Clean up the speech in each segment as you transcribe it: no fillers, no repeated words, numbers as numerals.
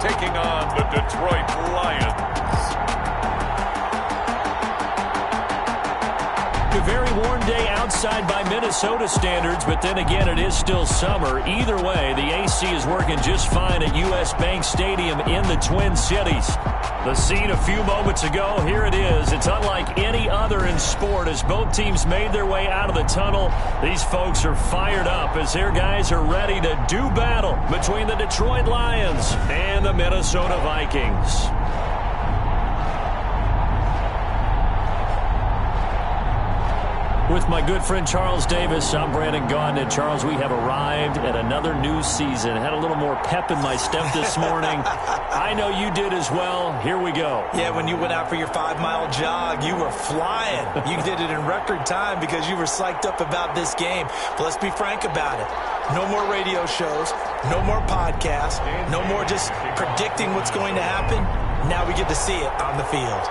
taking on the Detroit Lions. A very warm day outside by Minnesota standards, but then again, it is still summer. Either way, the AC is working just fine at U.S. Bank Stadium in the Twin Cities. The scene a few moments ago, here it is. It's unlike any other in sport as both teams made their way out of the tunnel. These folks are fired up as their guys are ready to do battle between the Detroit Lions and the Minnesota Vikings. With my good friend Charles Davis, I'm Brandon Gaudin. And Charles, we have arrived at another new season. Had a little more pep in my step this morning. I know you did as well. Here we go. Yeah, when you went out for your 5-mile jog, you were flying. You did it in record time because you were psyched up about this game. But let's be frank about it. No more radio shows, no more podcasts, no more just predicting what's going to happen. Now we get to see it on the field.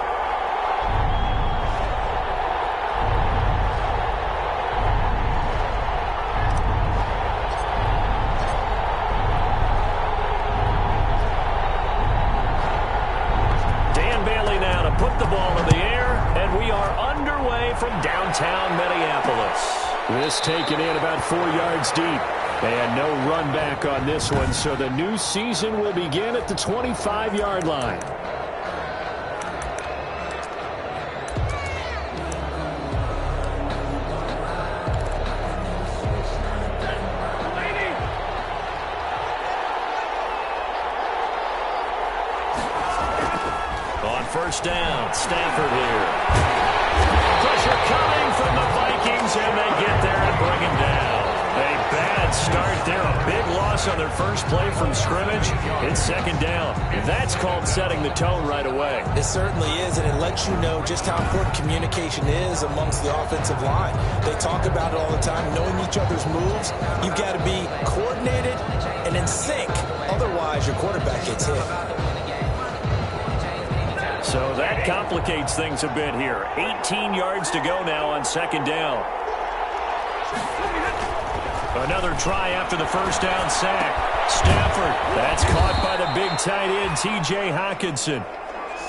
From downtown Minneapolis. This taken in about 4 yards deep. And no run back on this one, so the new season will begin at the 25-yard line. On first down, Stafford here. Pressure coming from the Vikings, and they get there and bring him down. A bad start there. A big loss on their first play from scrimmage. It's second down. That's called setting the tone right away. It certainly is, and it lets you know just how important communication is amongst the offensive line. They talk about it all the time, knowing each other's moves. You've got to be coordinated and in sync. Otherwise, your quarterback gets hit. So that complicates things a bit here. 18 yards to go now on second down. Another try after the first down sack. Stafford, that's caught by the big tight end, T.J. Hockenson.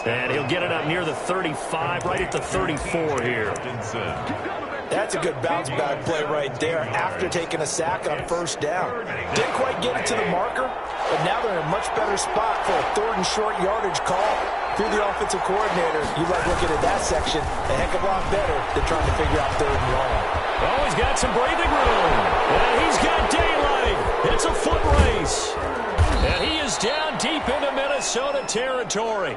And he'll get it up near the 35, right at the 34 here. That's a good bounce-back play right there after taking a sack on first down. Didn't quite get it to the marker, but now they're in a much better spot for a third and short yardage call. Through the offensive coordinator, you like looking at that section a heck of a lot better than trying to figure out third and long. Oh, he's got some breathing room. And he's got daylight. It's a foot race. And he is down deep into Minnesota territory.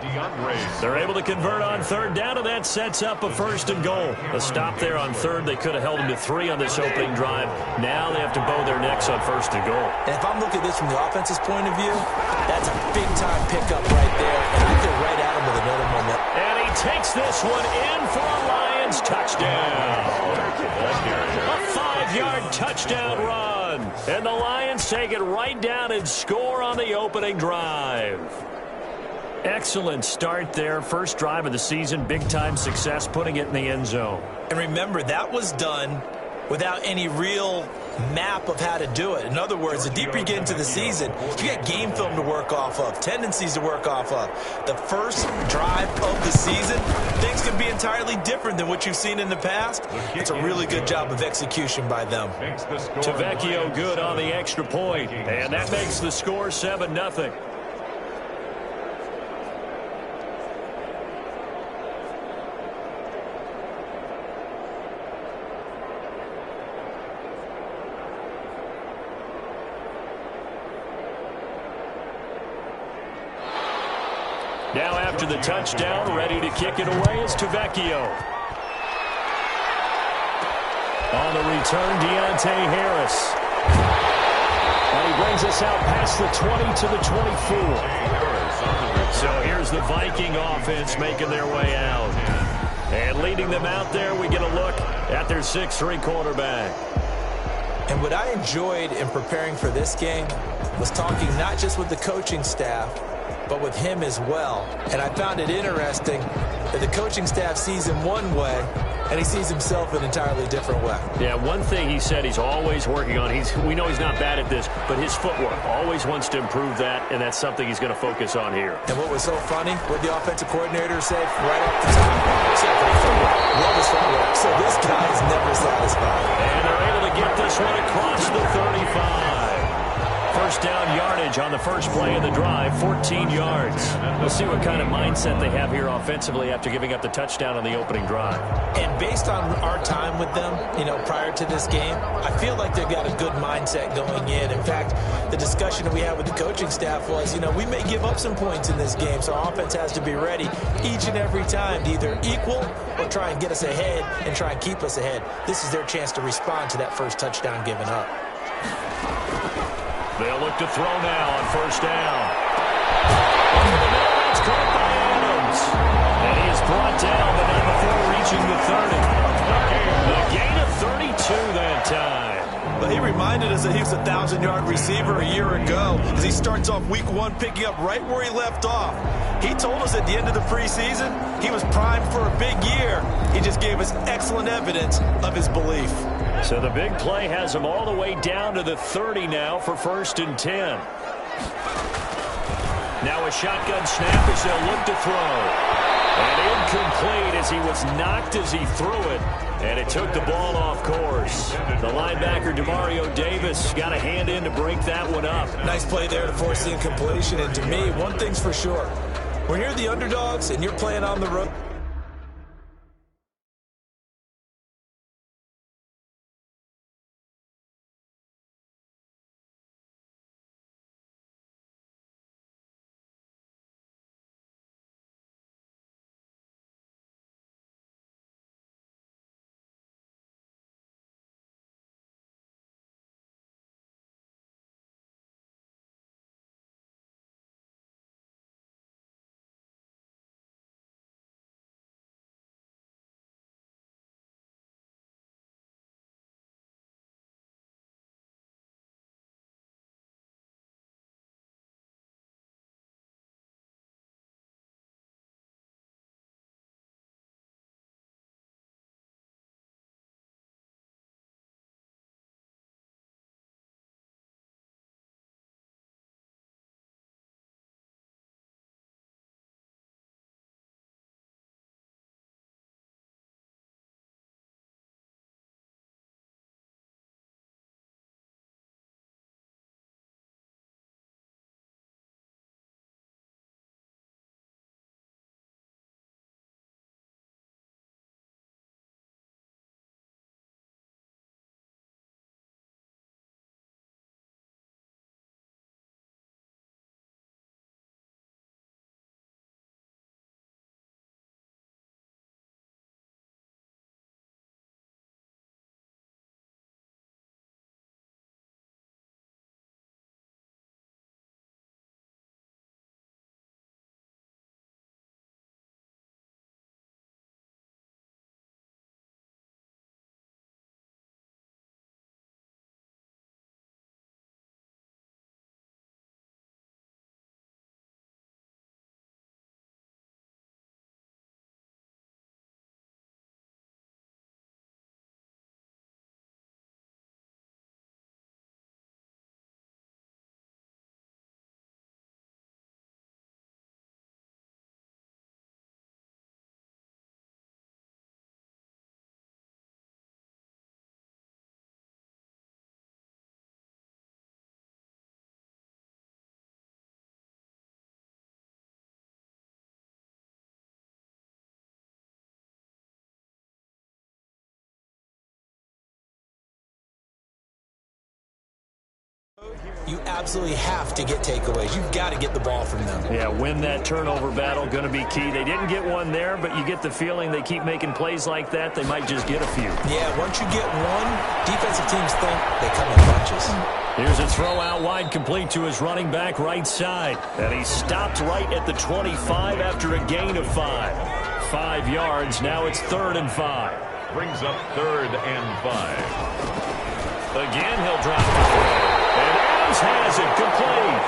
They're able to convert on third down, and that sets up a first and goal. A stop there on third. They could have held him to 3 on this opening drive. Now they have to bow their necks on first and goal. And if I'm looking at this from the offense's point of view, that's a big-time pickup right there. And I feel right at him with another moment. And he takes this one in for a Lions touchdown. A 5-yard touchdown run. And the Lions take it right down and score on the opening drive. Excellent start there. First drive of the season. Big-time success putting it in the end zone. And remember, that was done without any real map of how to do it. In other words, the deeper you get into the season, you got game film to work off of, tendencies to work off of. The first drive of the season, things can be entirely different than what you've seen in the past. It's a really good job of execution by them. Tavecchio good on the extra point, and that makes the score 7-0. Now after the touchdown, ready to kick it away is Tavecchio. On the return, Deontay Harris. And he brings us out past the 20 to the 24. So here's the Viking offense making their way out. And leading them out there, we get a look at their 6'3" quarterback. And what I enjoyed in preparing for this game was talking not just with the coaching staff, but with him as well. And I found it interesting that the coaching staff sees him one way, and he sees himself an entirely different way. Yeah, one thing he said he's always working on, we know he's not bad at this, but his footwork, always wants to improve that, and that's something he's going to focus on here. And what was so funny, what the offensive coordinator said right off the top, great footwork, love his footwork. So this guy is never satisfied. And they're able to get this one across the 35. First down yardage on the first play of the drive, 14 yards. We'll see what kind of mindset they have here offensively after giving up the touchdown on the opening drive. And based on our time with them, prior to this game, I feel like they've got a good mindset going in. In fact, the discussion that we had with the coaching staff was, we may give up some points in this game, so our offense has to be ready each and every time to either equal or try and get us ahead and try and keep us ahead. This is their chance to respond to that first touchdown given up. They'll look to throw now on first down. Over the middle, it's caught by Adams. And he is brought down, but not before reaching the 30. A gain of 32 that time. But he reminded us that he was a 1,000-yard receiver a year ago as he starts off week 1 picking up right where he left off. He told us at the end of the preseason he was primed for a big year. He just gave us excellent evidence of his belief. So the big play has him all the way down to the 30 now for 1st and 10. Now a shotgun snap as they'll look to throw. And incomplete as he was knocked as he threw it. And it took the ball off course. The linebacker, Demario Davis, got a hand in to break that one up. Nice play there to force the incompletion. And to me, one thing's for sure. When you're the underdogs and you're playing on the road, you absolutely have to get takeaways. You've got to get the ball from them. Yeah, win that turnover battle, going to be key. They didn't get one there, but you get the feeling they keep making plays like that, they might just get a few. Yeah, once you get one, defensive teams think they come in bunches. Here's a throw out wide, complete to his running back right side. And he stopped right at the 25 after a gain of 5. 5 yards, now it's 3rd and 5. Brings up 3rd and 5. Again, he'll drop the throw. And Adams has it complete.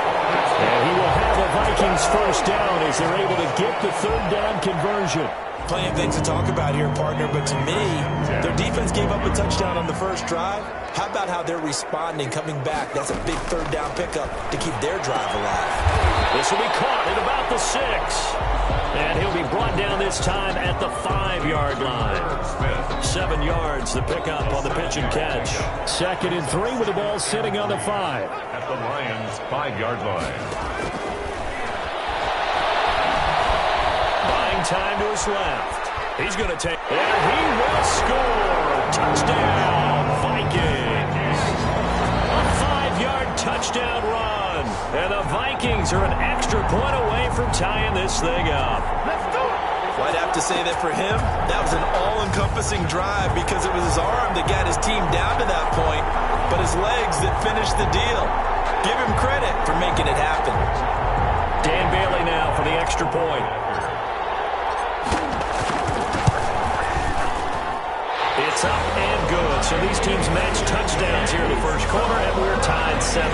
And he will have a Viking Vikings first down as they're able to get the third down conversion. Plenty of things to talk about here, partner, but to me, their defense gave up a touchdown on the first drive. How about how they're responding, coming back? That's a big third down pickup to keep their drive alive. This will be caught at about the 6. And he'll be brought down this time at the 5-yard line. 7 yards, the pickup on the pitch and catch. 2nd and 3 with the ball sitting on the 5. At the Lions' 5-yard line. Time to his left. He's going to take, and he will score. Touchdown, Vikings. A 5-yard touchdown run. And the Vikings are an extra point away from tying this thing up. Well, I'd have to say that for him, that was an all-encompassing drive because it was his arm that got his team down to that point, but his legs that finished the deal. Give him credit for making it happen. Dan Bailey now for the extra point. It's up and good. So these teams match touchdowns here in the first quarter, and we're tied 7-7.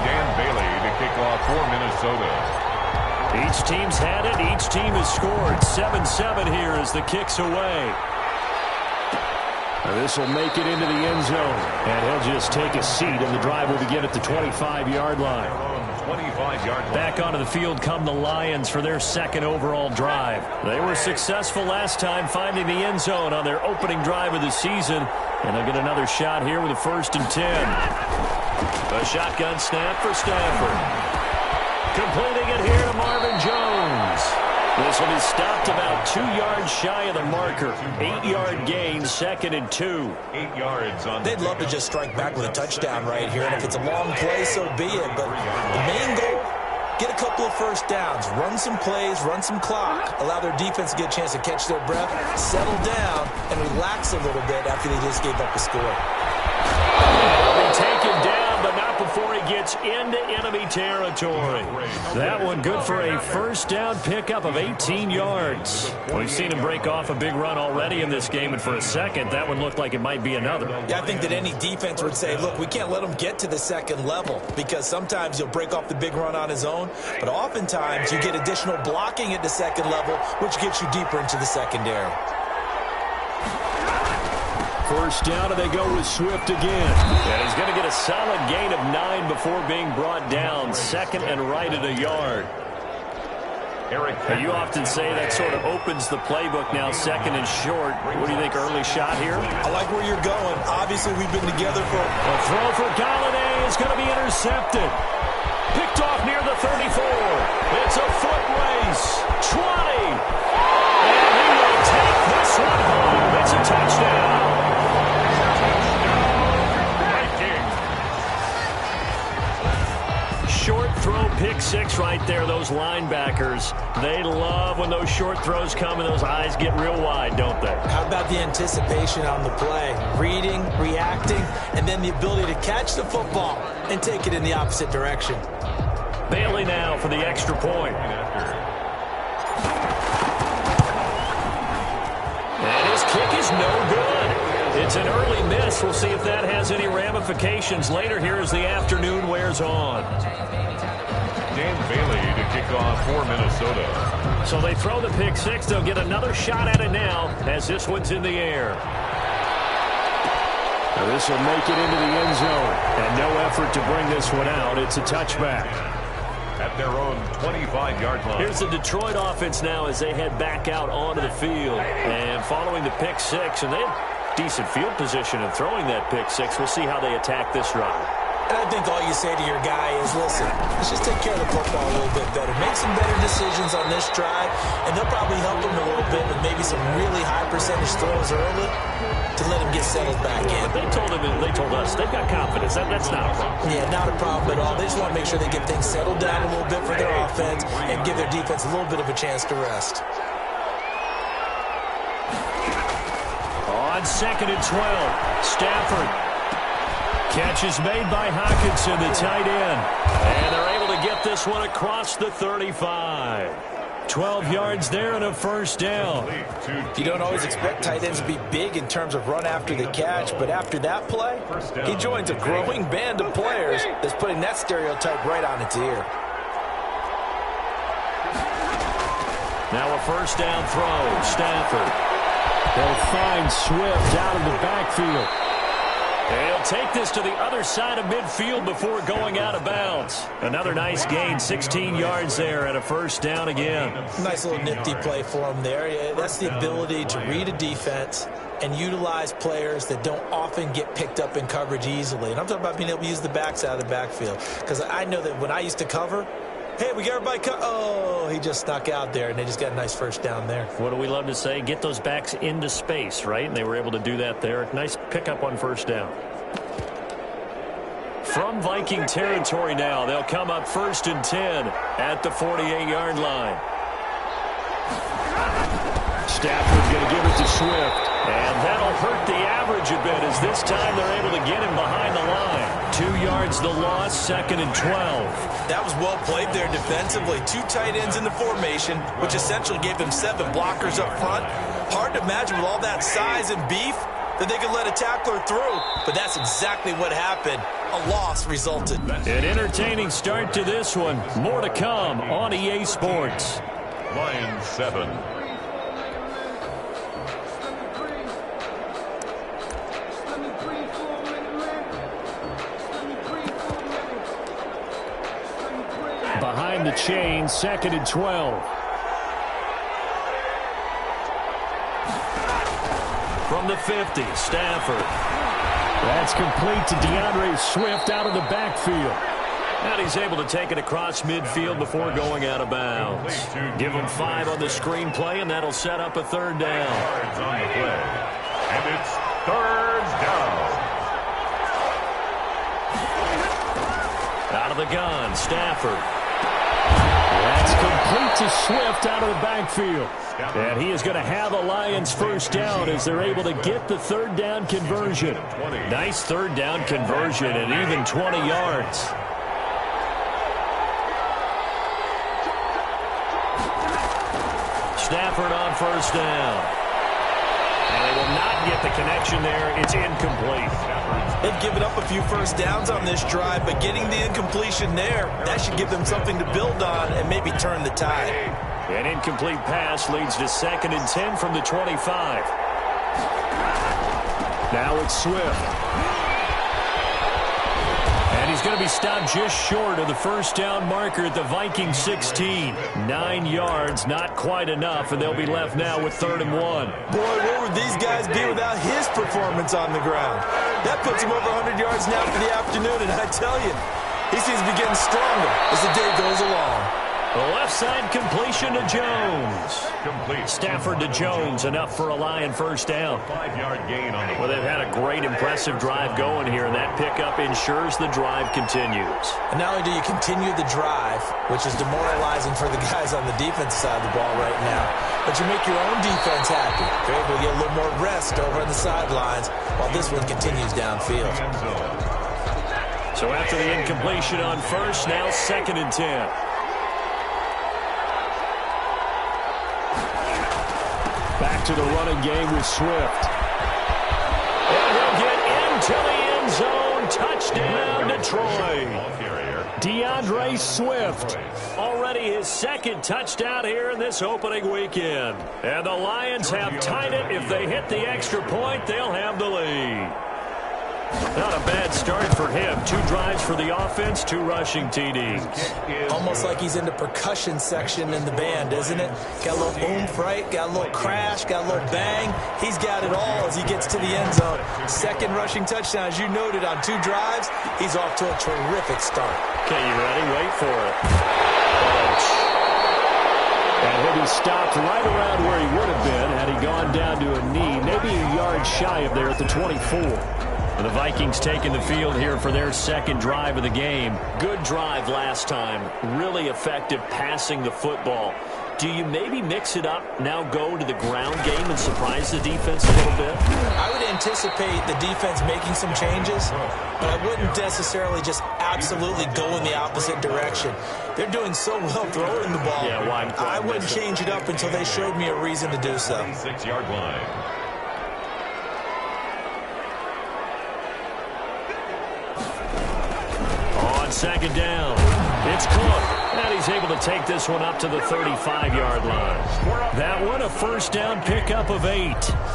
Dan Bailey to kick off for Minnesota. Each team's had it. Each team has scored. 7-7 here as the kick's away. This will make it into the end zone. And he'll just take a seat, and the drive will begin at the 25-yard line. 25-yard line. Back onto the field come the Lions for their 2nd overall drive. They were successful last time finding the end zone on their opening drive of the season. And they'll get another shot here with a 1st and 10. A shotgun snap for Stafford. Completing it here to Marvin Jones. This one is stopped about 2 yards shy of the marker. 8-yard gain, 2nd and 2. 8 yards on. They'd love to just strike back with a touchdown right here, and if it's a long play, so be it. But the main goal, get a couple of first downs, run some plays, run some clock, allow their defense to get a chance to catch their breath, settle down, and relax a little bit after they just gave up a score. They'll be taken down, but not before he gets into enemy territory. That one good for a first down pickup of 18 yards. We've seen him break off a big run already in this game, and for a second, that one looked like it might be another. Yeah, I think that any defense would say, look, we can't let him get to the 2nd level because sometimes he'll break off the big run on his own, but oftentimes you get additional blocking at the 2nd level, which gets you deeper into the secondary. First down, and they go with Swift again. And he's going to get a solid gain of 9 before being brought down. 2nd and right at a yard. You often say that sort of opens the playbook now, 2nd and short. What do you think, early shot here? I like where you're going. Obviously, we've been together for... A throw for Galladay is going to be intercepted. Picked off near the 34. It's a foot race. 20. And he will take this one home. It's a touchdown. Short throw, pick 6 right there. Those linebackers, they love when those short throws come and those eyes get real wide, don't they? How about the anticipation on the play? Reading, reacting, and then the ability to catch the football and take it in the opposite direction. Bailey now for the extra point. And his kick is no good. It's an early miss. We'll see if that has any ramifications later here as the afternoon wears on. Dan Bailey to kick off for Minnesota. So they throw the pick 6. They'll get another shot at it now as this one's in the air. Now this will make it into the end zone. And no effort to bring this one out. It's a touchback. At their own 25-yard line. Here's the Detroit offense now as they head back out onto the field. And following the pick 6, and they have decent field position in throwing that pick 6. We'll see how they attack this drive. And I think all you say to your guy is, listen, let's just take care of the football a little bit better. Make some better decisions on this drive, and they'll probably help him a little bit with maybe some really high percentage throws early to let him get settled back in. But they told us they've got confidence. That's not a problem. Yeah, not a problem at all. They just want to make sure they get things settled down a little bit for their offense and give their defense a little bit of a chance to rest. On 2nd and 12, Stafford Catch is made by Hockenson, the tight end. And they're able to get this one across the 35. 12 yards there and a first down. You don't always expect tight ends to be big in terms of run after the catch, but after that play, he joins a growing band of players that's putting that stereotype right on its ear. Now a first down throw, Stafford. They'll find Swift out of the backfield. He'll take this to the other side of midfield before going out of bounds. Another nice gain, 16 yards there and a first down again. Nice little nifty play for him there. That's the ability to read a defense and utilize players that don't often get picked up in coverage easily. And I'm talking about being able to use the backs out of the backfield. Because I know that when I used to cover, hey, we got everybody oh, he just snuck out there, and they just got a nice first down there. What do we love to say? Get those backs into space, right? And they were able to do that there. Nice pickup on first down. From Viking territory now, they'll come up 1st and 10 at the 48-yard line. Stafford's going to give it to Swift. And that'll hurt the average a bit as this time they're able to get him behind the line. 2 yards the loss, 2nd and 12. That was well played there defensively. 2 tight ends in the formation, which essentially gave them 7 blockers up front. Hard to imagine with all that size and beef that they could let a tackler through. But that's exactly what happened. A loss resulted. An entertaining start to this one. More to come on EA Sports. Lions 7. Behind the chain, 2nd and 12. From the 50, Stafford. That's complete to DeAndre Swift out of the backfield. And he's able to take it across midfield before going out of bounds. Give him 5 on the screenplay, and that'll set up a 3rd down. Yards on the play. And it's 3rd down. Out of the gun, Stafford. That's complete to Swift out of the backfield. And he is going to have a Lions first down as they're able to get the 3rd down conversion. Nice 3rd down conversion at even 20 yards. Stafford on first down. And they will not get the connection there. It's incomplete. They've given up a few first downs on this drive, but getting the incompletion there, that should give them something to build on and maybe turn the tide. An incomplete pass leads to 2nd and 10 from the 25. Now it's Swift. And he's going to be stopped just short of the first down marker at the Viking 16. 9 yards, not quite enough, and they'll be left now with 3rd and 1. Boy, where would these guys be without his performance on the ground? That puts him over 100 yards now for the afternoon, and I tell you, he seems to be getting stronger as the day goes along. The left side completion to Jones. Complete. Stafford to Jones, enough for a Lion first down. 5-yard gain on the Well, they've had a great, impressive drive going here, and that pickup ensures the drive continues. And not only do you continue the drive, which is demoralizing for the guys on the defense side of the ball right now, but you make your own defense happy. They're able to get a little more rest over on the sidelines while this one continues downfield. So after the incompletion on first, now 2nd and 10. Back to the running game with Swift. And he'll get into the end zone. Touchdown, Detroit. DeAndre Swift. Already his 2nd touchdown here in this opening weekend. And the Lions have tied it. If they hit the extra point, they'll have the lead. Not a bad start for him. 2 drives for the offense, 2 rushing TDs. Almost like he's in the percussion section in the band, isn't it? Got a little oomph, right? Got a little crash, got a little bang. He's got it all as he gets to the end zone. 2nd rushing touchdown, as you noted, on 2 drives. He's off to a terrific start. Okay, you ready? Wait for it. And he'll be stopped right around where he would have been had he gone down to a knee, maybe a yard shy of there at the 24. The Vikings taking the field here for their second drive of the game. Good drive last time. Really effective passing the football. Do you maybe mix it up, now go to the ground game and surprise the defense a little bit? I would anticipate the defense making some changes, but I wouldn't necessarily just absolutely go in the opposite direction. They're doing so well throwing the ball. Yeah, I wouldn't change it up until they showed me a reason to do so. 6-yard line. On second down, it's Cook. And he's able to take this one up to the 35-yard line. That one a first down pickup of 8.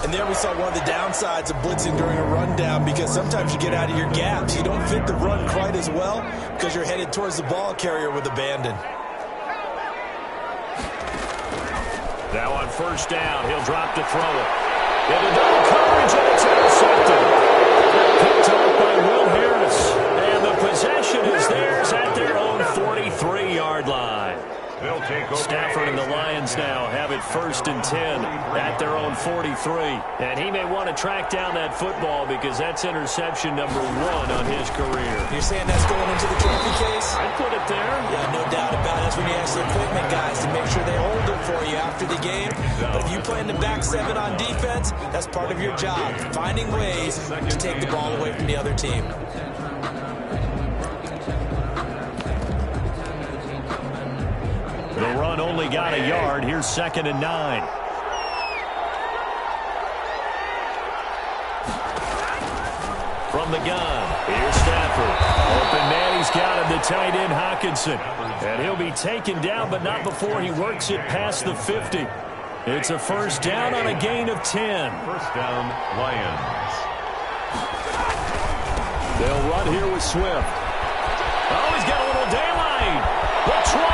And there we saw one of the downsides of blitzing during a rundown, because sometimes you get out of your gaps. You don't fit the run quite as well because you're headed towards the ball carrier with abandon. Now on first down, he'll drop to throw it. Into double coverage, and it's intercepted. Picked up by Will Harris. And the possession is theirs at their own 43-yard line. Stafford and the Lions now have it 1st and 10 at their own 43. And he may want to track down that football because that's interception number 1 on his career. You're saying that's going into the trophy case? I'd put it there. Yeah, no doubt about it. That's when you ask the equipment guys to make sure they hold it for you after the game. But if you play in the back 7 on defense, that's part of your job, finding ways to take the ball away from the other team. The run only got a yard. Here's 2nd and 9. From the gun, here's Stafford. Open man, he's got him, the tight end Hockenson. And he'll be taken down, but not before he works it past the 50. It's a first down on a gain of 10. First down, Lions. They'll run here with Swift. Oh, he's got a little daylight. The 20.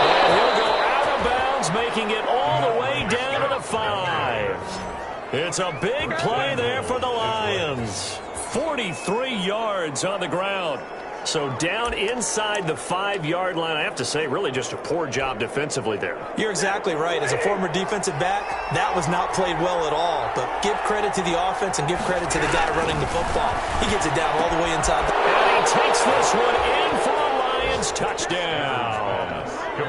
And he'll go out of bounds, making it all the way down to the 5. It's a big play there for the Lions. 43 yards on the ground. So down inside the 5-yard line. I have to say, really just a poor job defensively there. You're exactly right. As a former defensive back, that was not played well at all. But give credit to the offense and give credit to the guy running the football. He gets it down all the way inside. And he takes this one in for a Lions touchdown. A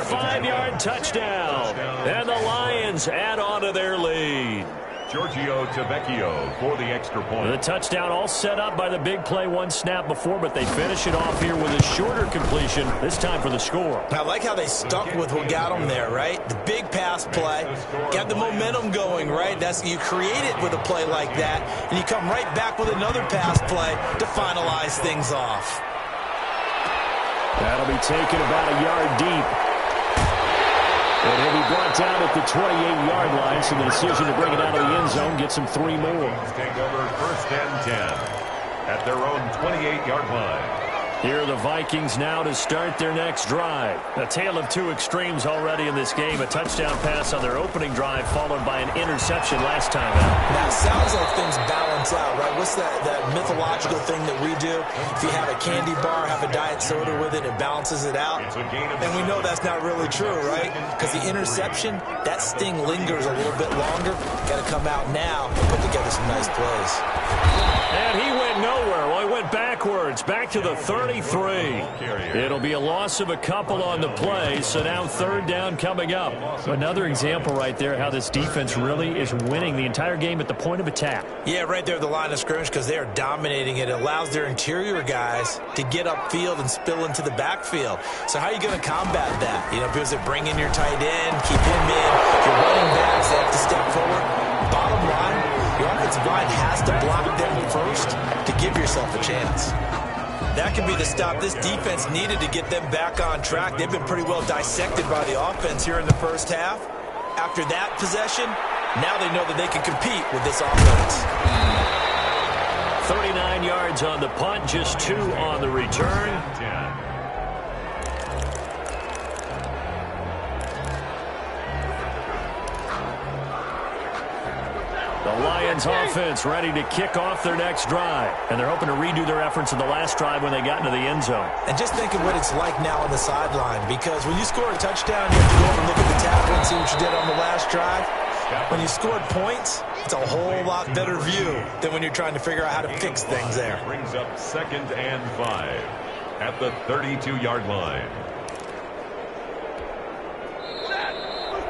5-yard touchdown. And the Lions add on to their lead. Giorgio Tavecchio for the extra point. The touchdown all set up by the big play 1 snap before, but they finish it off here with a shorter completion, this time for the score. I like how they stuck with what got them there, right? The big pass play, got the momentum going, right? You create it with a play like that, and you come right back with another pass play to finalize things off. That'll be taken about a yard deep. And he'll be brought down at the 28-yard line, so the decision to bring it out of the end zone gets him 3 more. Take over 1st and 10 at their own 28-yard line. Here are the Vikings now to start their next drive. A tale of 2 extremes already in this game. A touchdown pass on their opening drive, followed by an interception last time out. Now, it sounds like things balance out, right? What's that mythological thing that we do? If you have a candy bar, have a diet soda with it, it balances it out. And we know that's not really true, right? Because the interception, that sting lingers a little bit longer. Got to come out now and put together some nice plays. And he went nowhere. Well, he went backwards, back to the 33. It'll be a loss of a couple on the play, so now 3rd down coming up. Another example right there how this defense really is winning the entire game at the point of attack. Yeah, right there at the line of scrimmage, because they are dominating it. It allows their interior guys to get upfield and spill into the backfield. So how are you going to combat that? You know, because they bring in your tight end, keep him in. Your running backs, they have to step forward. Bottom line, your offensive line has to block them first to give yourself a chance. That could be the stop this defense needed to get them back on track. They've been pretty well dissected by the offense here in the first half. After that possession, now they know that they can compete with this offense. 39 yards on the punt, just 2 on the return. The Lions offense ready to kick off their next drive. And they're hoping to redo their efforts in the last drive when they got into the end zone. And just think of what it's like now on the sideline. Because when you score a touchdown, you have to go over and look at the tackle and see what you did on the last drive. when you scored points, it's a whole lot better view than when you're trying to figure out how to fix things there. Brings up 2nd and 5 at the 32-yard line.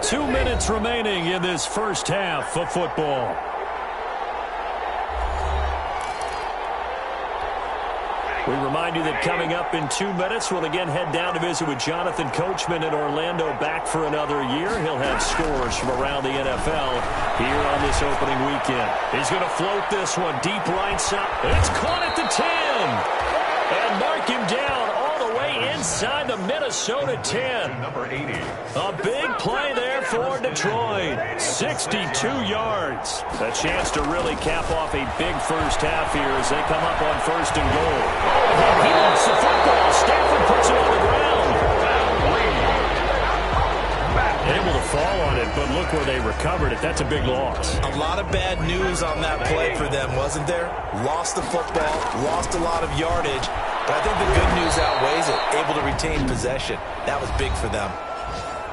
2 minutes remaining in this first half of football. We remind you that coming up in 2 minutes, we'll again head down to visit with Jonathan Coachman in Orlando, back for another year. He'll have scores from around the NFL here on this opening weekend. He's going to float this one deep right side. It's caught at the 10. And mark him down all the way inside the Minnesota 10. Number 80. A big play there for Detroit. 62 yards. A chance to really cap off a big first half here as they come up on 1st and goal. He lost the football. Stafford puts it on the ground. Able to fall on it, but look where they recovered it. That's a big loss. A lot of bad news on that play for them, wasn't there? Lost the football, lost a lot of yardage, but I think the good news outweighs it. Able to retain possession. That was big for them.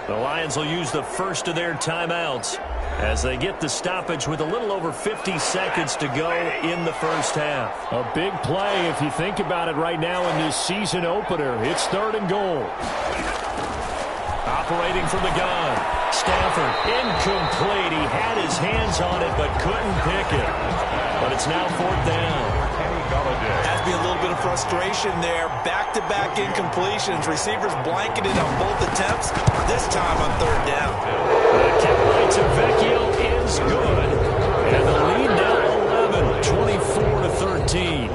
The Lions will use the first of their timeouts as they get the stoppage with a little over 50 seconds to go in the first half. A big play if you think about it right now in this season opener. It's 3rd and goal. Operating from the gun. Stafford, incomplete. He had his hands on it but couldn't pick it. But it's now 4th down. Has to be a little bit of frustration there. Back-to-back incompletions. Receivers blanketed on both attempts. This time on 3rd down. The kick right to Vecchio is good. And the lead now 11, 24-13.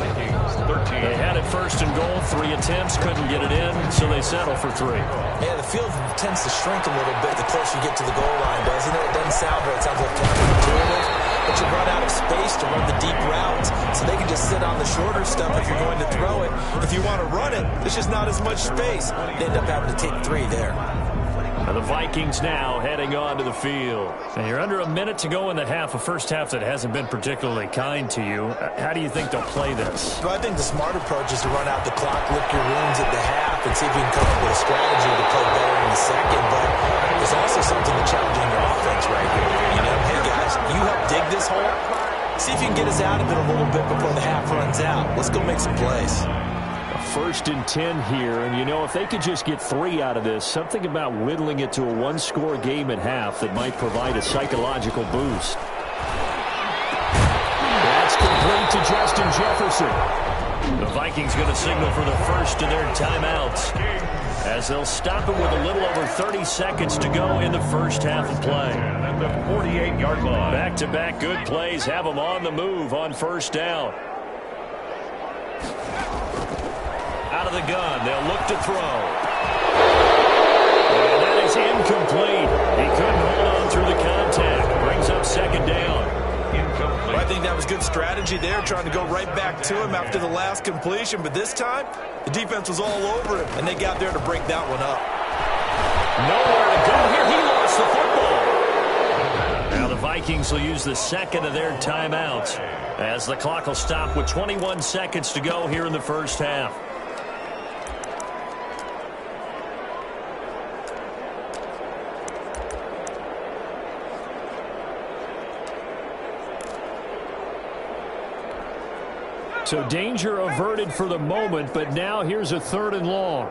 They had it 1st and goal. 3 attempts, couldn't get it in, so they settle for 3. Yeah, the field tends to shrink a little bit the closer you get to the goal line, doesn't it? It doesn't sound right. It sounds like counterintuitive. But you run out of space to run the deep routes, so they can just sit on the shorter stuff if you're going to throw it. If you want to run it, there's just not as much space. They end up having to take 3 there. And the Vikings now heading onto the field. And you're under a minute to go in the half, a first half that hasn't been particularly kind to you. How do you think they'll play this? Well, I think the smart approach is to run out the clock, lick your wounds at the half, and see if you can come up with a strategy to play better in the second. But there's also something to challenging your offense right here. You know, hey guys, you help dig this hole. See if you can get us out of it a little bit before the half runs out. Let's go make some plays. 1st and 10 here, and you know, if they could just get 3 out of this, something about whittling it to a 1-score game at half that might provide a psychological boost. That's complete to Justin Jefferson. The Vikings going to signal for the first of their timeouts as they'll stop it with a little over 30 seconds to go in the first half of play. At the 48-yard line. Back-to-back good plays have them on the move on 1st down. Out of the gun, they'll look to throw. And that is incomplete. He couldn't hold on through the contact. Brings up 2nd down. Incomplete. Well, I think that was good strategy there, trying to go right back to him after the last completion. But this time, the defense was all over him, and they got there to break that one up. Nowhere to go here. He lost the football. Now the Vikings will use the 2nd of their timeouts as the clock will stop with 21 seconds to go here in the first half. So danger averted for the moment, but now here's a 3rd and long.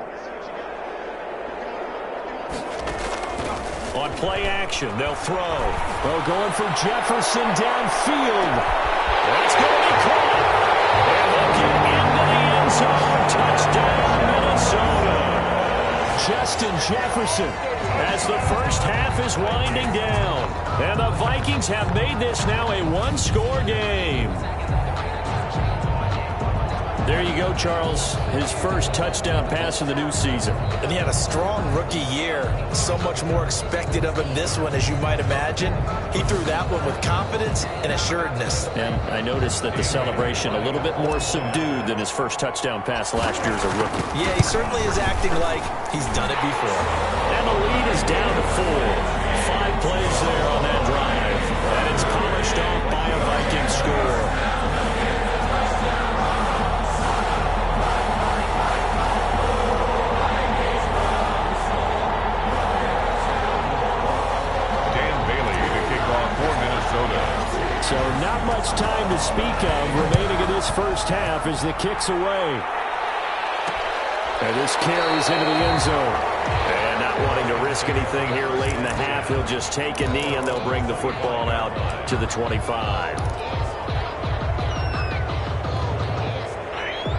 On play action, they'll throw. Well, going for Jefferson downfield. That's going to be caught. They're looking into the end zone. Touchdown, Minnesota. Justin Jefferson. As the first half is winding down. And the Vikings have made this now a 1-score game. There you go, Charles. His first touchdown pass of the new season. And he had a strong rookie year. So much more expected of him this one, as you might imagine. He threw that one with confidence and assuredness. And I noticed that the celebration a little bit more subdued than his first touchdown pass last year as a rookie. Yeah, he certainly is acting like he's done it before. And the lead is down to 4. 5 plays there on that drive. And it's polished off by a Viking score. speak of remaining in this first half as the kick's away. And this carries into the end zone. And not wanting to risk anything here late in the half, he'll just take a knee and they'll bring the football out to the 25.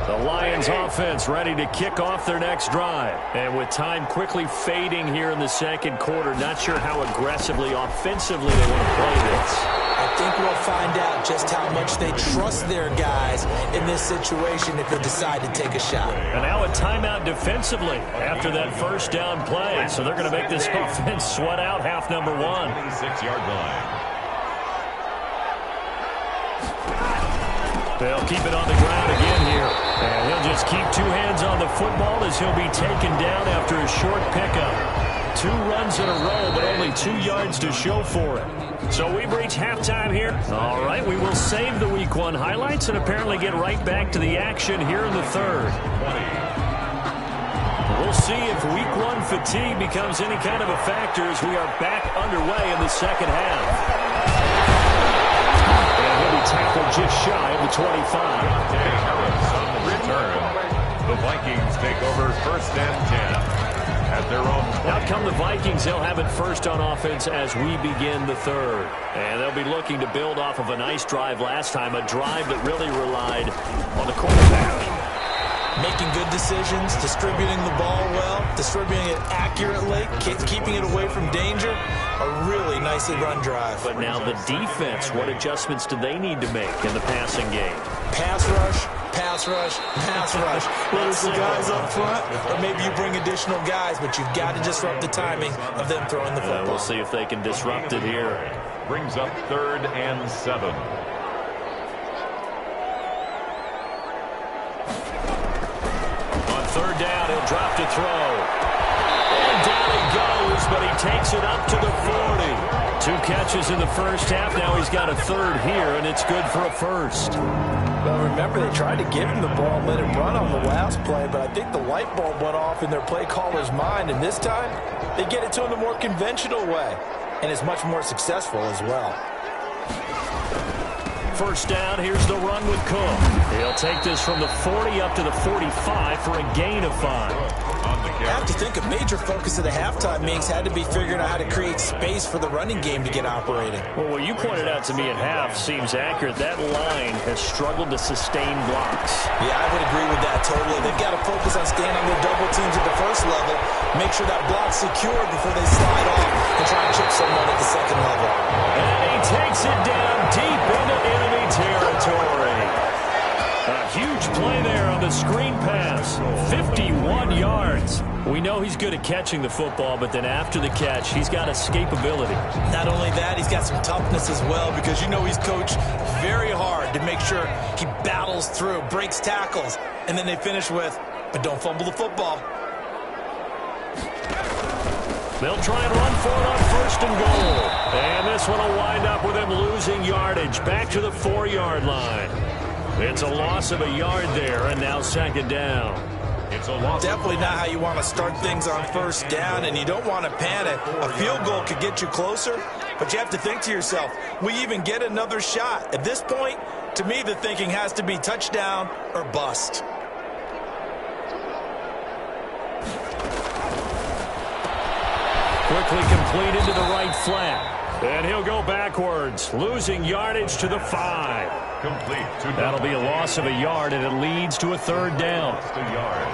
The Lions offense ready to kick off their next drive. And with time quickly fading here in the second quarter, not sure how aggressively, offensively they want to play this. I think we'll find out just how much they trust their guys in this situation if they decide to take a shot. And now a timeout defensively after that first down play. So they're going to make this offense sweat out half number one. 26-yard line. They'll keep it on the ground again here. And he'll just keep two hands on the football as he'll be taken down after a short pickup. 2 runs in a row, but only 2 yards to show for it. So we've reached halftime here. All right, we will save the Week 1 highlights and apparently get right back to the action here in the third. We'll see if Week 1 fatigue becomes any kind of a factor as we are back underway in the second half. And he'll be tackled just shy of the 25. Harris on the return. The Vikings take over first and 10. At their own 20. Out come the Vikings. They'll have it first on offense as we begin the third. And they'll be looking to build off of a nice drive last time, a drive that really relied on the quarterback. Making good decisions, distributing the ball well, distributing it accurately, keeping it away from danger. A really nicely run drive. But now the defense, what adjustments do they need to make in the passing game? Pass rush, pass rush, pass rush. Whether it's the guys up front or maybe you bring additional guys, but you've got to disrupt the timing of them throwing the football. We'll see if they can disrupt it here. Brings up 3rd and 7. On 3rd down, he'll drop to throw. And down he goes, but he takes it up to the 40. 2 catches in the first half. Now he's got a 3rd here, and it's good for a first. Well, remember, they tried to give him the ball and let him run on the last play, but I think the light bulb went off in their play caller's mind, and this time they get it to him the more conventional way, and it's much more successful as well. First down, here's the run with Cook. He'll take this from the 40 up to the 45 for a gain of 5. I have to think a major focus of the halftime meetings had to be figuring out how to create space for the running game to get operating. Well, what you pointed out to me at half seems accurate. That line has struggled to sustain blocks. Yeah, I would agree with that totally. They've got to focus on staying on their double teams at the first level, make sure that block's secured before they slide off and try and chip someone at the second level. And he takes it down deep into enemy territory. A huge play there on the screen pass. 51 yards. We know he's good at catching the football, but then after the catch, he's got escapability. Not only that, he's got some toughness as well because you know he's coached very hard to make sure he battles through, breaks tackles, and then they finish with, but don't fumble the football. They'll try and run for it on 1st and goal. And this one will wind up with him losing yardage back to the 4-yard line. It's a loss of a yard there, and now 2nd down. It's a loss. Definitely not how you want to start things on 1st down, and you don't want to panic. A field goal could get you closer, but you have to think to yourself, we even get another shot. At this point, to me, the thinking has to be touchdown or bust. Quickly completed to the right flat. And he'll go backwards, losing yardage to the 5. Complete. That'll be a loss of a yard, and it leads to a 3rd down. Lost a yard.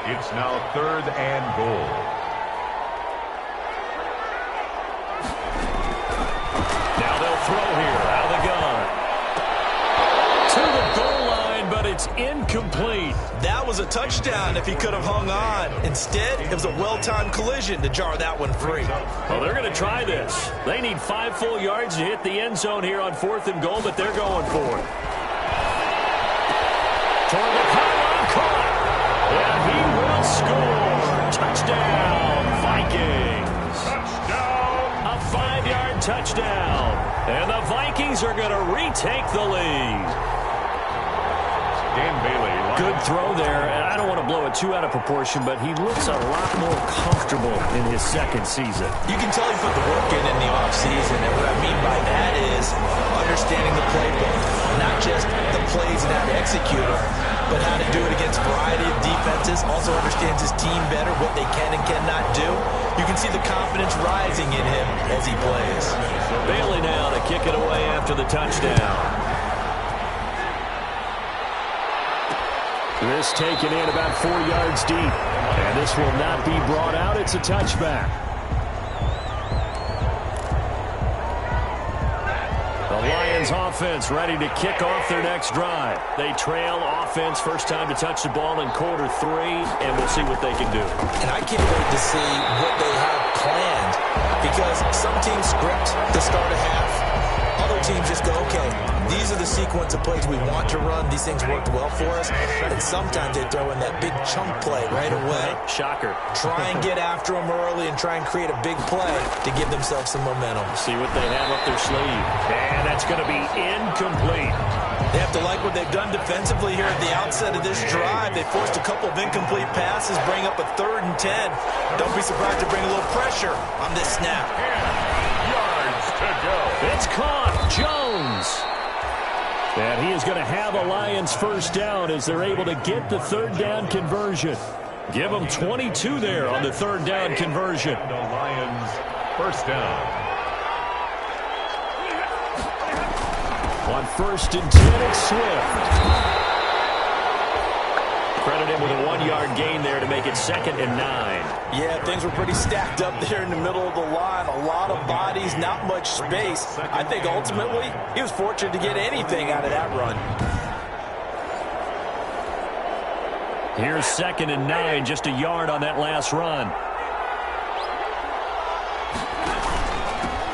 It's now 3rd and goal. Now they'll throw here out of the gun. To the goal line, but it's incomplete. That was a touchdown if he could have hung on. Instead, it was a well-timed collision to jar that one free. Well, they're going to try this. They need 5 full yards to hit the end zone here on 4th and goal, but they're going for it. Toward the pylon, caught. And he will score. Touchdown, Vikings. Touchdown. A 5-yard touchdown. And the Vikings are going to retake the lead. Dan Bailey. Good throw there, and I don't want to blow it too out of proportion, but he looks a lot more comfortable in his 2nd season. You can tell he put the work in the offseason, and what I mean by that is understanding the playbook, not just the plays and how to execute them, but how to do it against a variety of defenses. Also understands his team better, what they can and cannot do. You can see the confidence rising in him as he plays. Bailey now to kick it away after the touchdown. This taken in about 4 yards deep. And this will not be brought out. It's a touchback. The Lions offense ready to kick off their next drive. They trail offense, first time to touch the ball in quarter 3, and we'll see what they can do. And I can't wait to see what they have planned, because some teams script to start a half. Other teams just go, okay, these are the sequence of plays we want to run. These things worked well for us. And sometimes they throw in that big chunk play right away. Shocker. Try and get after them early and try and create a big play to give themselves some momentum. See what they have up their sleeve. And that's going to be incomplete. They have to like what they've done defensively here at the outset of this drive. They forced a couple of incomplete passes, bring up a 3rd and 10. Don't be surprised to bring a little pressure on this snap. Yards to go. It's caught. Jones. And he is going to have a Lions first down as they're able to get the 3rd down conversion. Give them 22 there on the 3rd down conversion. The Lions first down. On 1st and 10, it's Swift. Credit him with a 1-yard gain there to make it 2nd and 9. Yeah, things were pretty stacked up there in the middle of the line. A lot of bodies, not much space. I think ultimately he was fortunate to get anything out of that run. Here's 2nd and 9, just a yard on that last run.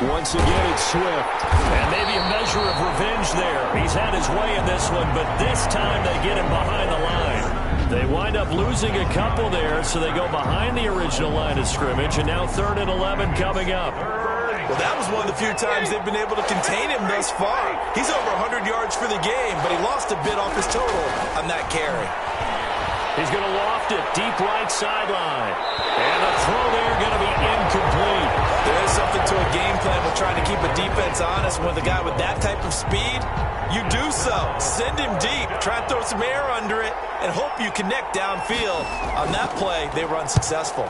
Once again, it's Swift. And maybe a measure of revenge there. He's had his way in this one, but this time they get him behind the line. They wind up losing a couple there, so they go behind the original line of scrimmage, and now 3rd and 11 coming up. Well, that was one of the few times they've been able to contain him thus far. He's over 100 yards for the game, but he lost a bit off his total on that carry. He's going to loft it deep right sideline. And the throw there going to be incomplete. There is something to a game plan with trying to keep a defense honest. With a guy with that type of speed, you do so. Send him deep. Try to throw some air under it and hope you connect downfield. On that play, they were unsuccessful.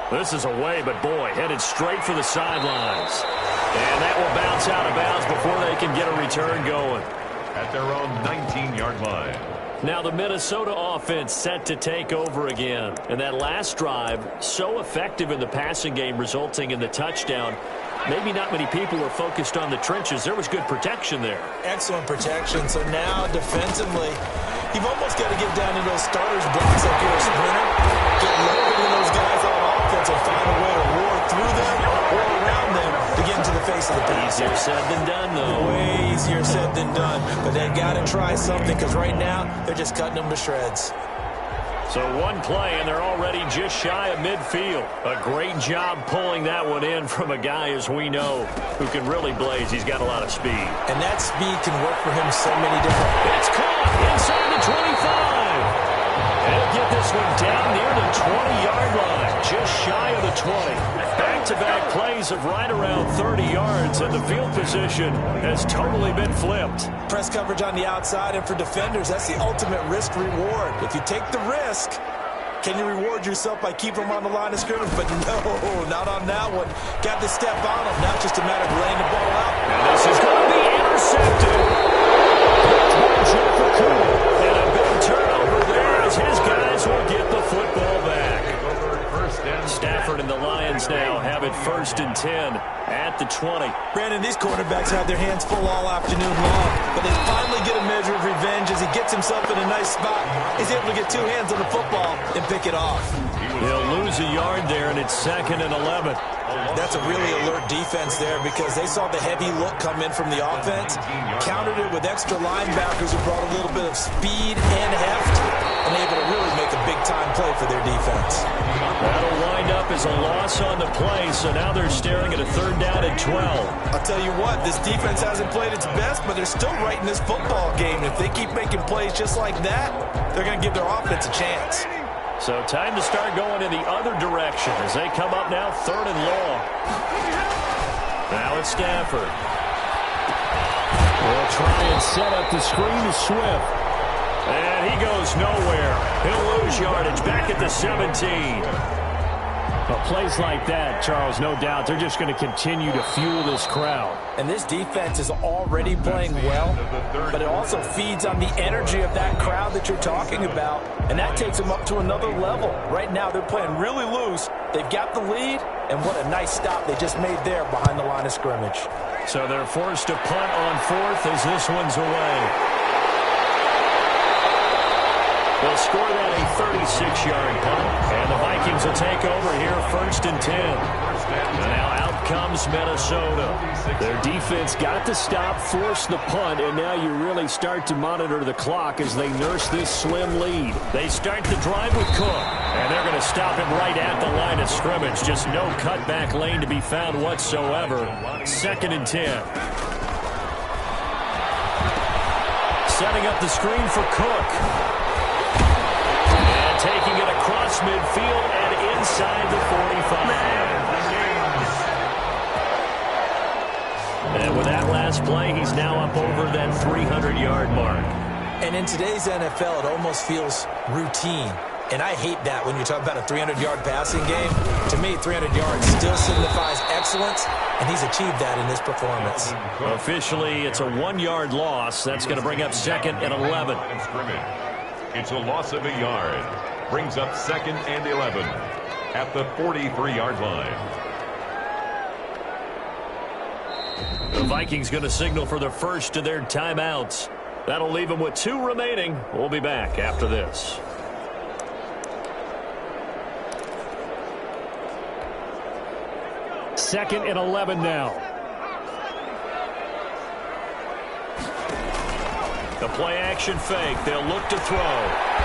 This is away, but boy, headed straight for the sidelines. And that will bounce out of bounds before they can get a return going. At their own 19-yard line. Now the Minnesota offense set to take over again. And that last drive, so effective in the passing game, resulting in the touchdown. Maybe not many people were focused on the trenches. There was good protection there. Excellent protection. So now defensively, you've almost got to get down to those starters blocks like you're a sprinter. Get loaded in those guys on offense and find a way to roar through them or around them to get into the face of the pass. Easier said than done, though. Way easier said than done. But they got to try something, because right now they're just cutting them to shreds. So one play, and they're already just shy of midfield. A great job pulling that one in from a guy, as we know, who can really blaze. He's got a lot of speed. And that speed can work for him so many different ways. It's caught inside the 25. They'll get this one down near the 20-yard line, just shy of the 20. Back-to-back plays of right around 30 yards, and the field position has totally been flipped. Press coverage on the outside, and for defenders, that's the ultimate risk-reward. If you take the risk, can you reward yourself by keeping them on the line of scrimmage? But no, not on that one. Got to step on them. Now it's just a matter of laying the ball out. And this is going to be intercepted. And a big turnover there as his guys will get the football back. Stafford and the Lions now have it 1st and 10 at the 20. Brandon, these quarterbacks have their hands full all afternoon long, but they finally get a measure of revenge as he gets himself in a nice spot. He's able to get 2 hands on the football and pick it off. He'll lose a yard there, and it's 2nd and 11. That's a really alert defense there, because they saw the heavy look come in from the offense, countered it with extra linebackers who brought a little bit of speed and heft, and able to really make a big-time play for their defense. That'll wind up as a loss on the play, so now they're staring at a 3rd down and 12. I'll tell you what, this defense hasn't played its best, but they're still right in this football game. If they keep making plays just like that, they're going to give their offense a chance. So time to start going in the other direction as they come up now 3rd and long. Now it's Stafford. They'll try and set up the screen to Swift. And he goes nowhere. He'll lose yardage back at the 17. But plays like that, Charles, no doubt, they're just going to continue to fuel this crowd. And this defense is already playing well, but it also feeds on the energy of that crowd that you're talking about, and that takes them up to another level. Right now, they're playing really loose. They've got the lead, and what a nice stop they just made there behind the line of scrimmage. So they're forced to punt on fourth as this one's away. They'll score that a 36-yard punt, and the Vikings will take over here 1st and 10. And now out comes Minnesota. Their defense got the stop, forced the punt, and now you really start to monitor the clock as they nurse this slim lead. They start the drive with Cook, and they're going to stop him right at the line of scrimmage. Just no cutback lane to be found whatsoever. 2nd and 10. Setting up the screen for Cook. Taking it across midfield and inside the 45. And with that last play, he's now up over that 300-yard mark. And in today's NFL, it almost feels routine. And I hate that when you talk about a 300-yard passing game. To me, 300 yards still signifies excellence, and he's achieved that in this performance. Officially, it's a 1-yard loss. That's going to bring up 2nd and 11. It's a loss of a yard. Brings up 2nd and 11 at the 43-yard line. The Vikings going to signal for the first of their timeouts. That'll leave them with 2 remaining. We'll be back after this. Second and 11 now. The play-action fake. They'll look to throw.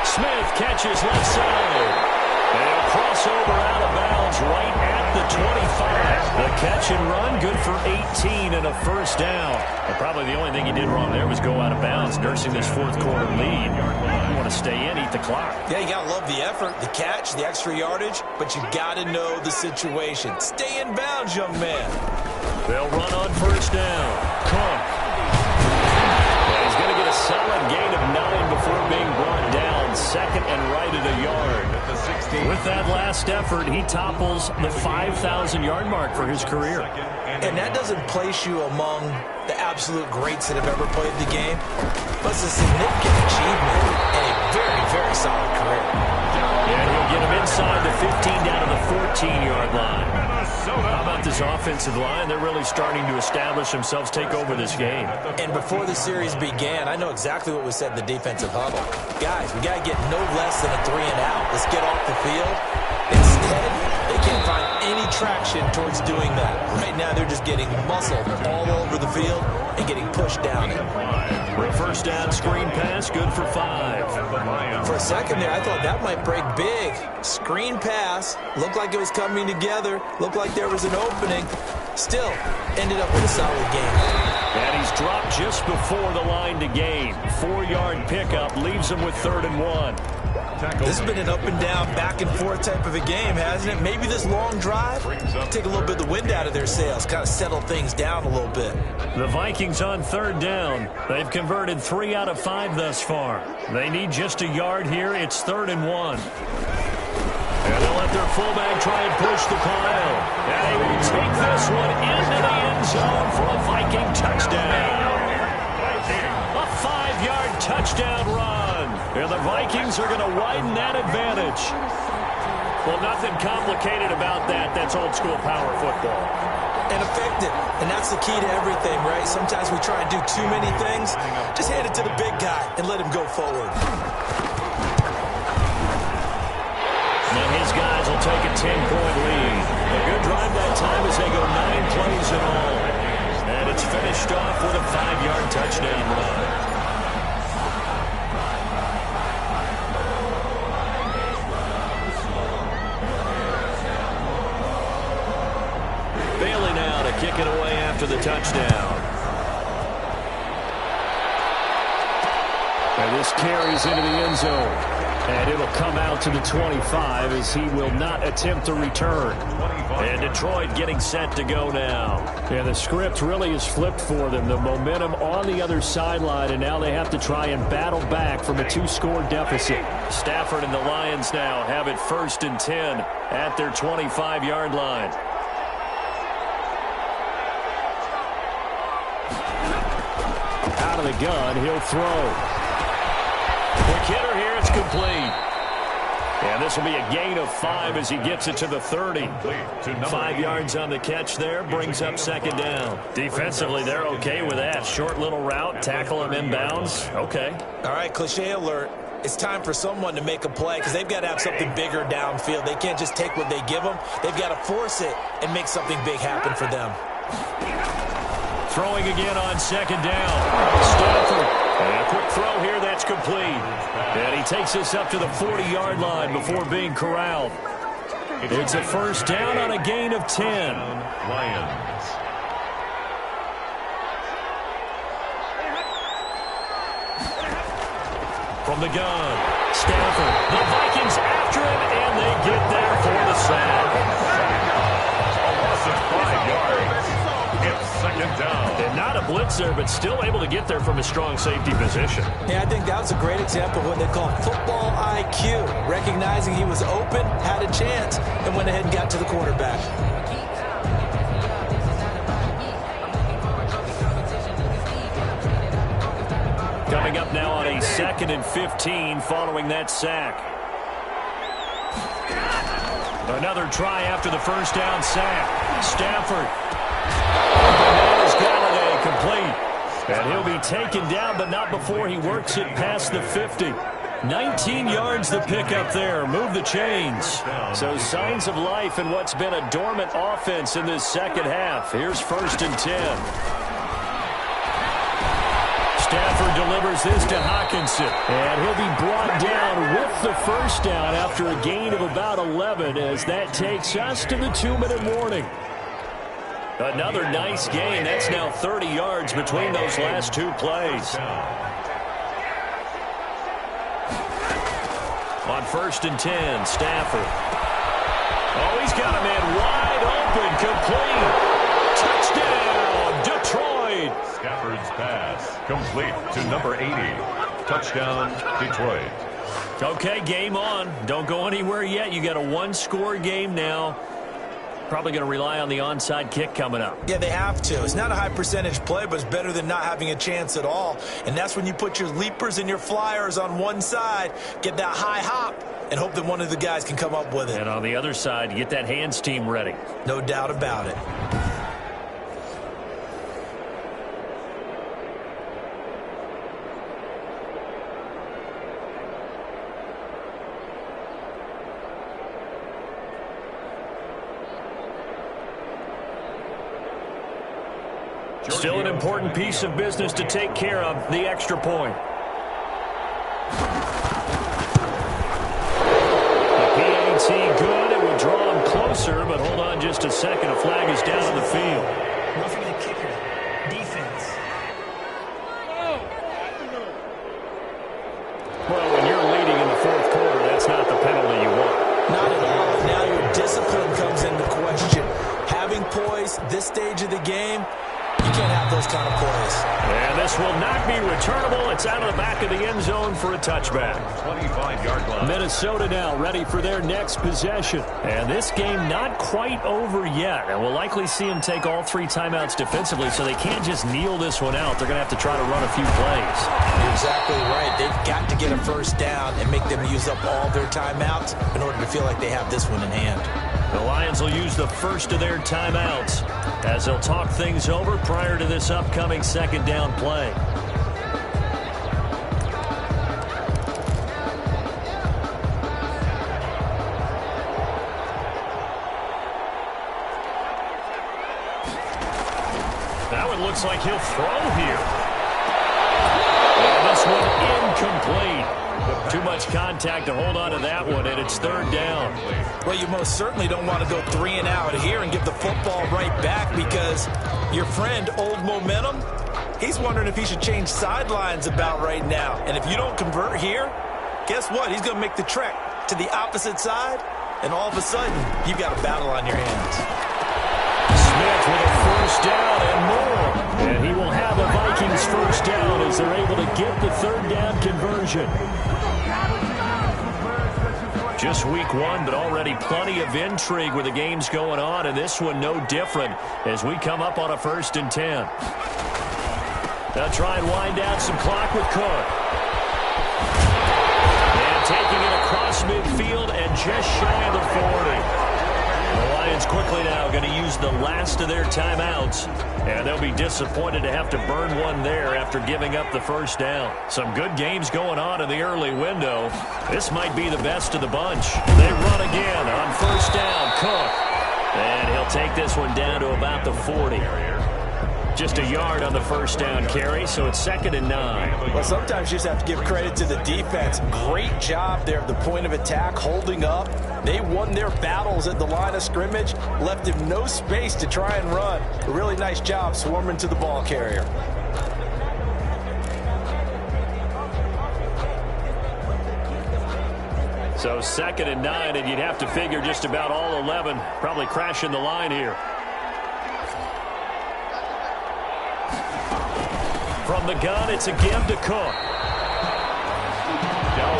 Smith catches left side. They'll cross over out of bounds right at the 25. The catch and run, good for 18 and a first down. And probably the only thing he did wrong there was go out of bounds, nursing this fourth quarter lead. You want to stay in, eat the clock. Yeah, you got to love the effort, the catch, the extra yardage, but you got to know the situation. Stay in bounds, young man. They'll run on first down. Cook. He's going to get a solid gain of 9 before being brought down. 2nd and right at a yard. With that last effort, he topples the 5,000-yard mark for his career. And that doesn't place you among the absolute greats that have ever played the game, but it's a significant achievement and a very, very solid career. And he'll get him inside the 15 down to the 14-yard line. How about this offensive line? They're really starting to establish themselves, take over this game. And before the series began, I know exactly what was said in the defensive huddle. Guys, we got to get no less than a 3 and out. Let's get off the field. Instead, they can't find any traction towards doing that. Right now, they're just getting muscled all over the field and getting pushed down it. For a first down screen pass, good for 5. For a second there, I thought that might break big. Screen pass, looked like it was coming together, looked like there was an opening. Still, ended up with a solid game. And he's dropped just before the line to gain. 4-yard pickup leaves him with 3rd and 1. This has been an up and down, back and forth type of a game, hasn't it? Maybe this long drive, take a little bit of the wind out of their sails, kind of settle things down a little bit. The Vikings on 3rd down. They've converted 3 out of 5 thus far. They need just a yard here. It's 3rd and 1. And they'll let their fullback try and push the pile. And they will take this one into the end zone for a Viking touchdown. A 5-yard touchdown run. And the Vikings are going to widen that advantage. Well, nothing complicated about that. That's old-school power football. And effective. And that's the key to everything, right? Sometimes we try and do too many things. Just hand it to the big guy and let him go forward. Now his guys will take a 10-point lead. A good drive that time as they go 9 plays in all. And it's finished off with a 5-yard touchdown run. Bailey now to kick it away after the touchdown. And this carries into the end zone. And it'll come out to the 25 as he will not attempt to return. And Detroit getting set to go now. Yeah, the script really is flipped for them. The momentum on the other sideline, and now they have to try and battle back from a 2-score deficit. Stafford and the Lions now have it 1st and 10 at their 25-yard line. Out of the gun, he'll throw. Quick hitter here, it's complete. And this will be a gain of 5 as he gets it to the 30. 5 yards on the catch there, brings up 2nd down. Defensively, they're okay with that. Short little route, tackle him inbounds. Okay. All right, cliche alert. It's time for someone to make a play because they've got to have something bigger downfield. They can't just take what they give them. They've got to force it and make something big happen for them. Throwing again on 2nd down. Stafford. And a quick throw here, that's complete. And he takes us up to the 40-yard line before being corralled. It's a 1st down on a gain of 10. Lions. From the gun, Stafford. The Vikings after him, and they get there for the sack. A loss of 5 yards. It's 2nd down. And not a blitzer, but still able to get there from a strong safety position. Yeah, I think that was a great example of what they call football IQ. Recognizing he was open, had a chance, and went ahead and got to the quarterback. Coming up now on a 2nd and 15 following that sack. Another try after the 1st down sack. Stafford. Complete. And he'll be taken down, but not before he works it past the 50. 19 yards the pickup there. Move the chains. So signs of life in what's been a dormant offense in this 2nd half. Here's 1st and 10. Stafford delivers this to Hockenson. And he'll be brought down with the 1st down after a gain of about 11 as that takes us to the 2-minute warning. Another nice gain. That's now 30 yards between those last 2 plays. On 1st and 10, Stafford. Oh, he's got a man wide open, complete. Touchdown, Detroit. Stafford's pass complete to number 80. Touchdown, Detroit. Okay, game on. Don't go anywhere yet. You got a 1-score game now. Probably going to rely on the onside kick coming up. Yeah, they have to. It's not a high percentage play, but it's better than not having a chance at all. And that's when you put your leapers and your flyers on one side, get that high hop, and hope that one of the guys can come up with it. And on the other side, get that hands team ready. No doubt about it. Still an important piece of business to take care of, the extra point. The PAT good. It would draw him closer, but hold on just a second. A flag is down on the field. Roughing the kicker. Defense. Well, when you're leading in the 4th quarter, that's not the penalty you want. Not at all. Now your discipline comes into question. Having poise this stage of the game, you can't have those kind of plays. And this will not be returnable. It's out of the back of the end zone for a touchback. 25-yard line. Minnesota now ready for their next possession. And this game not quite over yet. And we'll likely see them take all 3 timeouts defensively, so they can't just kneel this one out. They're going to have to try to run a few plays. You're exactly right. They've got to get a 1st down and make them use up all their timeouts in order to feel like they have this one in hand. The Lions will use the first of their timeouts as they'll talk things over prior to this upcoming 2nd down play. Now it looks like he'll throw here. And this one incomplete. Too much contact to hold on to that one, and it's 3rd down. Well, you most certainly don't want to go 3 and out here and give the football right back because your friend, Old Momentum, he's wondering if he should change sidelines about right now. And if you don't convert here, guess what? He's going to make the trek to the opposite side, and all of a sudden, you've got a battle on your hands. Smith with a first down and more. And he will have a Vikings first down as they're able to get the third down conversion. Just week one, but already plenty of intrigue with the games going on, and this one no different as we come up on a 1st and 10. They'll try and wind down some clock with Cook. And taking it across midfield and just shy of the 40. The Lions quickly now going to use the last of their timeouts, and they'll be disappointed to have to burn one there after giving up the first down. Some good games going on in the early window. This might be the best of the bunch. They run again on first down. Cook. And he'll take this one down to about the 40. Just a yard on the first down carry, so it's 2nd and 9. Well, sometimes you just have to give credit to the defense. Great job there at the point of attack, holding up. They won their battles at the line of scrimmage, left him no space to try and run. A really nice job swarming to the ball carrier. So 2nd and 9, and you'd have to figure just about all 11 probably crashing the line here. From the gun, it's a give to Cook.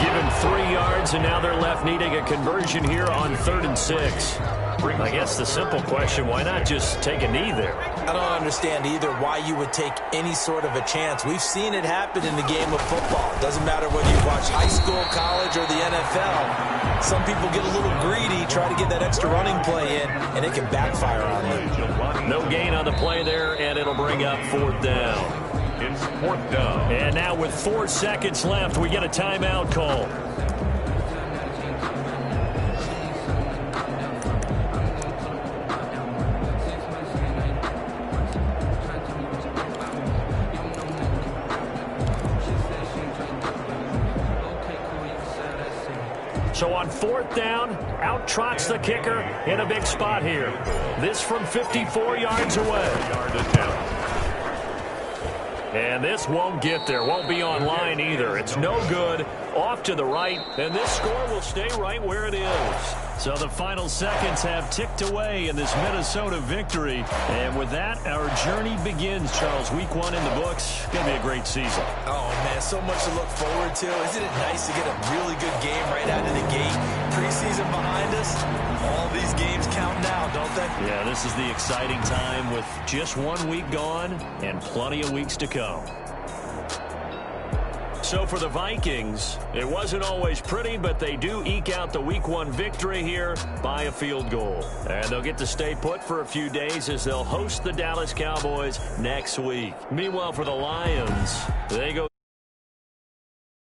Give him 3 yards, and now they're left needing a conversion here on 3rd and 6. I guess the simple question, why not just take a knee there? I don't understand either why you would take any sort of a chance. We've seen it happen in the game of football. Doesn't matter whether you watch high school, college, or the NFL. Some people get a little greedy, try to get that extra running play in, and it can backfire on them. No gain on the play there, and it'll bring up 4th down. It's 4th down. And now with 4 seconds left, we get a timeout call. So on 4th down, out trots the kicker in a big spot here. This from 54 yards away. And this won't get there, won't be on line either. It's no good, off to the right, and this score will stay right where it is. So the final seconds have ticked away in this Minnesota victory. And with that, our journey begins, Charles. Week 1 in the books. Going to be a great season. Oh, man, so much to look forward to. Isn't it nice to get a really good game right out of the gate? Preseason behind us. All these games count now, don't they? Yeah, this is the exciting time with just 1 week gone and plenty of weeks to come. So for the Vikings, it wasn't always pretty, but they do eke out the Week 1 victory here by a field goal. And they'll get to stay put for a few days as they'll host the Dallas Cowboys next week. Meanwhile, for the Lions, they go